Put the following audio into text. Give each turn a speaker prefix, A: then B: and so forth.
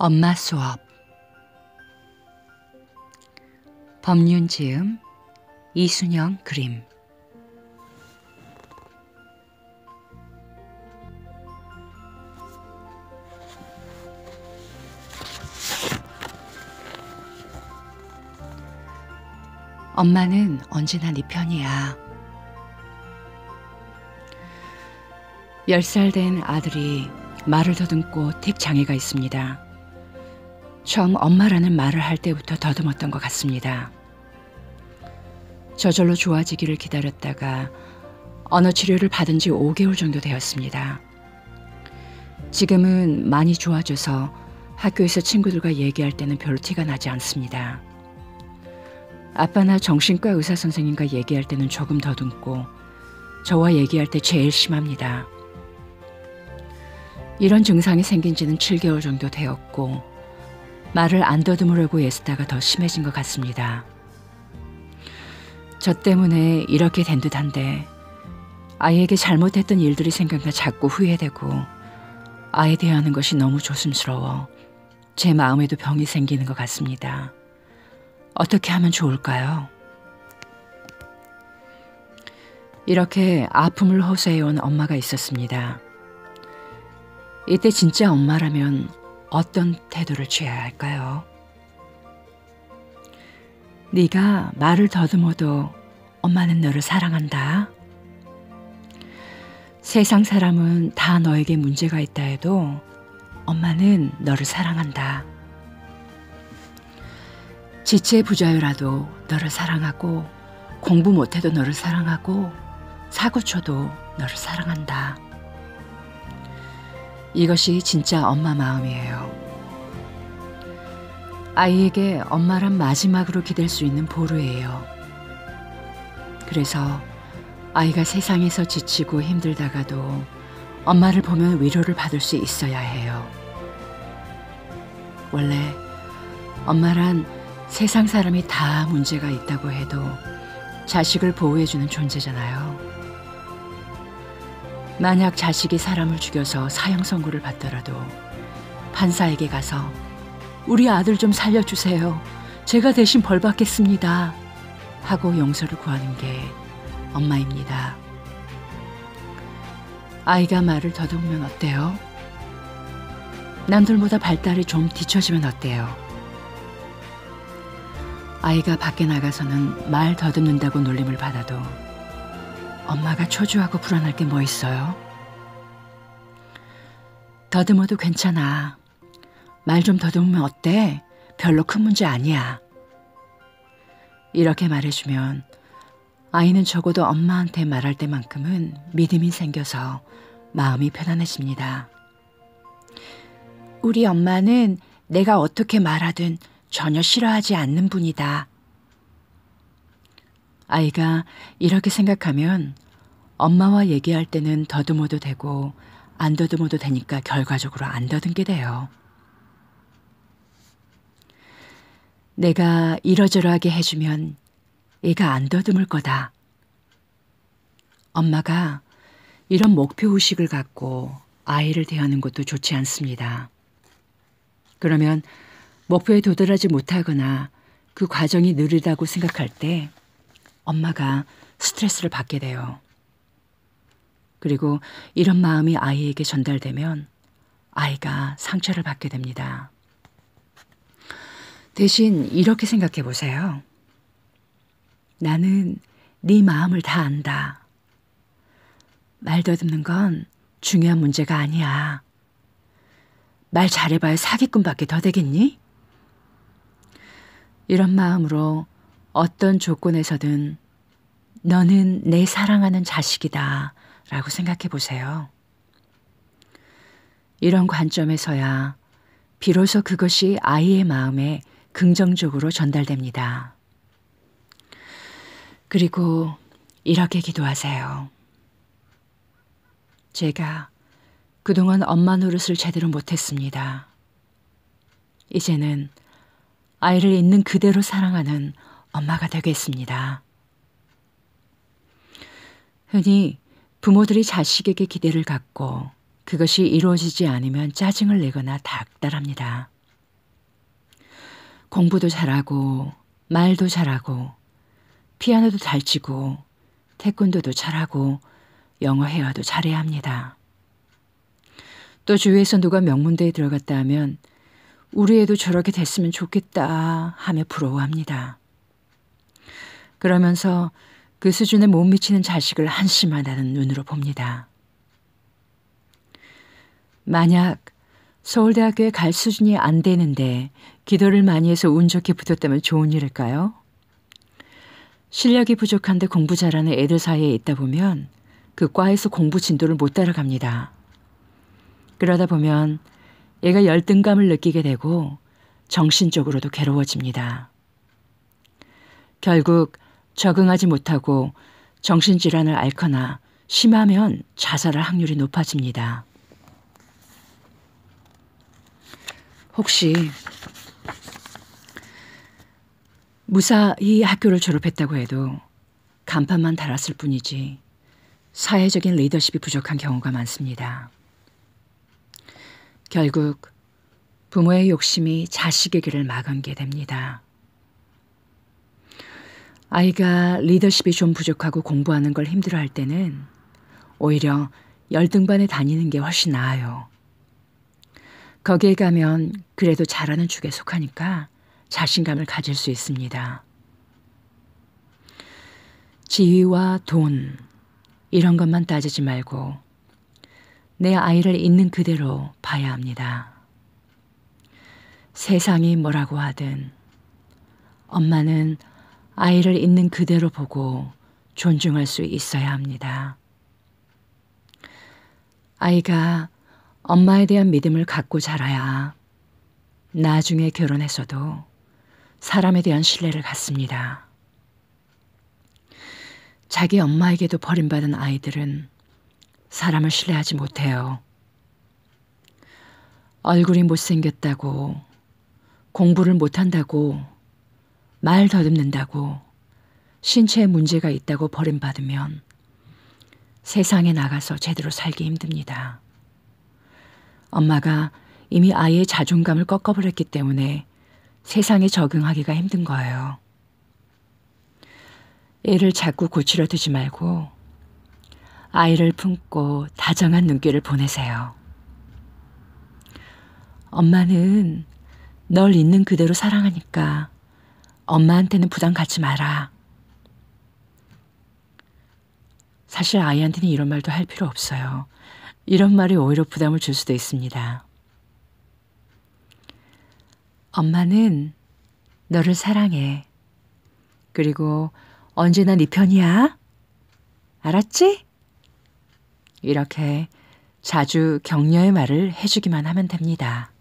A: 엄마 수업. 법륜 지음 이순영 그림. 엄마는 언제나 네 편이야. 10살 된 아들이 말을 더듬고 택 장애가 있습니다. 처음 엄마라는 말을 할 때부터 더듬었던 것 같습니다. 저절로 좋아지기를 기다렸다가 언어 치료를 받은 지 5개월 정도 되었습니다. 지금은 많이 좋아져서 학교에서 친구들과 얘기할 때는 별로 티가 나지 않습니다. 아빠나 정신과 의사 선생님과 얘기할 때는 조금 더듬고 저와 얘기할 때 제일 심합니다. 이런 증상이 생긴 지는 7개월 정도 되었고 말을 안 더듬으려고 애쓰다가 더 심해진 것 같습니다. 저 때문에 이렇게 된 듯한데 아이에게 잘못했던 일들이 생각나 자꾸 후회되고 아이에 대하는 것이 너무 조심스러워 제 마음에도 병이 생기는 것 같습니다. 어떻게 하면 좋을까요? 이렇게 아픔을 호소해온 엄마가 있었습니다. 이때 진짜 엄마라면 어떤 태도를 취해야 할까요? 네가 말을 더듬어도 엄마는 너를 사랑한다. 세상 사람은 다 너에게 문제가 있다 해도 엄마는 너를 사랑한다. 지체부자유라도 너를 사랑하고 공부 못해도 너를 사랑하고 사고쳐도 너를 사랑한다. 이것이 진짜 엄마 마음이에요. 아이에게 엄마란 마지막으로 기댈 수 있는 보루예요. 그래서 아이가 세상에서 지치고 힘들다가도 엄마를 보면 위로를 받을 수 있어야 해요. 원래 엄마란 세상 사람이 다 문제가 있다고 해도 자식을 보호해주는 존재잖아요. 만약 자식이 사람을 죽여서 사형 선고를 받더라도 판사에게 가서 우리 아들 좀 살려주세요. 제가 대신 벌 받겠습니다. 하고 용서를 구하는 게 엄마입니다. 아이가 말을 더듬으면 어때요? 남들보다 발달이 좀 뒤처지면 어때요? 아이가 밖에 나가서는 말 더듬는다고 놀림을 받아도 엄마가 초조하고 불안할 게 뭐 있어요? 더듬어도 괜찮아. 말 좀 더듬으면 어때? 별로 큰 문제 아니야. 이렇게 말해주면 아이는 적어도 엄마한테 말할 때만큼은 믿음이 생겨서 마음이 편안해집니다. 우리 엄마는 내가 어떻게 말하든 전혀 싫어하지 않는 분이다. 아이가 이렇게 생각하면 엄마와 얘기할 때는 더듬어도 되고 안 더듬어도 되니까 결과적으로 안 더듬게 돼요. 내가 이러저러하게 해주면 얘가 안 더듬을 거다. 엄마가 이런 목표의식을 갖고 아이를 대하는 것도 좋지 않습니다. 그러면 목표에 도달하지 못하거나 그 과정이 느리다고 생각할 때 엄마가 스트레스를 받게 돼요. 그리고 이런 마음이 아이에게 전달되면 아이가 상처를 받게 됩니다. 대신 이렇게 생각해 보세요. 나는 네 마음을 다 안다. 말 더듬는 건 중요한 문제가 아니야. 말 잘해봐야 사기꾼밖에 더 되겠니? 이런 마음으로 어떤 조건에서든 너는 내 사랑하는 자식이다 라고 생각해 보세요. 이런 관점에서야 비로소 그것이 아이의 마음에 긍정적으로 전달됩니다. 그리고 이렇게 기도하세요. 제가 그동안 엄마 노릇을 제대로 못했습니다. 이제는 아이를 있는 그대로 사랑하는 엄마가 되겠습니다. 흔히 부모들이 자식에게 기대를 갖고 그것이 이루어지지 않으면 짜증을 내거나 닥달합니다. 공부도 잘하고 말도 잘하고 피아노도 잘 치고 태권도도 잘하고 영어 회화도 잘해야 합니다. 또 주위에서 누가 명문대에 들어갔다 하면 우리 애도 저렇게 됐으면 좋겠다 하며 부러워합니다. 그러면서 그 수준에 못 미치는 자식을 한심하다는 눈으로 봅니다. 만약 서울대학교에 갈 수준이 안 되는데 기도를 많이 해서 운 좋게 붙었다면 좋은 일일까요? 실력이 부족한데 공부 잘하는 애들 사이에 있다 보면 그 과에서 공부 진도를 못 따라갑니다. 그러다 보면 얘가 열등감을 느끼게 되고 정신적으로도 괴로워집니다. 결국 적응하지 못하고 정신질환을 앓거나 심하면 자살할 확률이 높아집니다. 혹시 무사히 학교를 졸업했다고 해도 간판만 달았을 뿐이지 사회적인 리더십이 부족한 경우가 많습니다. 결국 부모의 욕심이 자식의 길을 막게 됩니다. 아이가 리더십이 좀 부족하고 공부하는 걸 힘들어할 때는 오히려 열등반에 다니는 게 훨씬 나아요. 거기에 가면 그래도 잘하는 축에 속하니까 자신감을 가질 수 있습니다. 지위와 돈 이런 것만 따지지 말고 내 아이를 있는 그대로 봐야 합니다. 세상이 뭐라고 하든 엄마는 아이를 있는 그대로 보고 존중할 수 있어야 합니다. 아이가 엄마에 대한 믿음을 갖고 자라야 나중에 결혼해서도 사람에 대한 신뢰를 갖습니다. 자기 엄마에게도 버림받은 아이들은 사람을 신뢰하지 못해요. 얼굴이 못생겼다고, 공부를 못한다고, 말 더듬는다고, 신체에 문제가 있다고 버림받으면 세상에 나가서 제대로 살기 힘듭니다. 엄마가 이미 아이의 자존감을 꺾어버렸기 때문에 세상에 적응하기가 힘든 거예요. 애를 자꾸 고치려 두지 말고 아이를 품고 다정한 눈길을 보내세요. 엄마는 널 있는 그대로 사랑하니까 엄마한테는 부담 갖지 마라. 사실 아이한테는 이런 말도 할 필요 없어요. 이런 말이 오히려 부담을 줄 수도 있습니다. 엄마는 너를 사랑해. 그리고 언제나 네 편이야. 알았지? 이렇게 자주 격려의 말을 해주기만 하면 됩니다.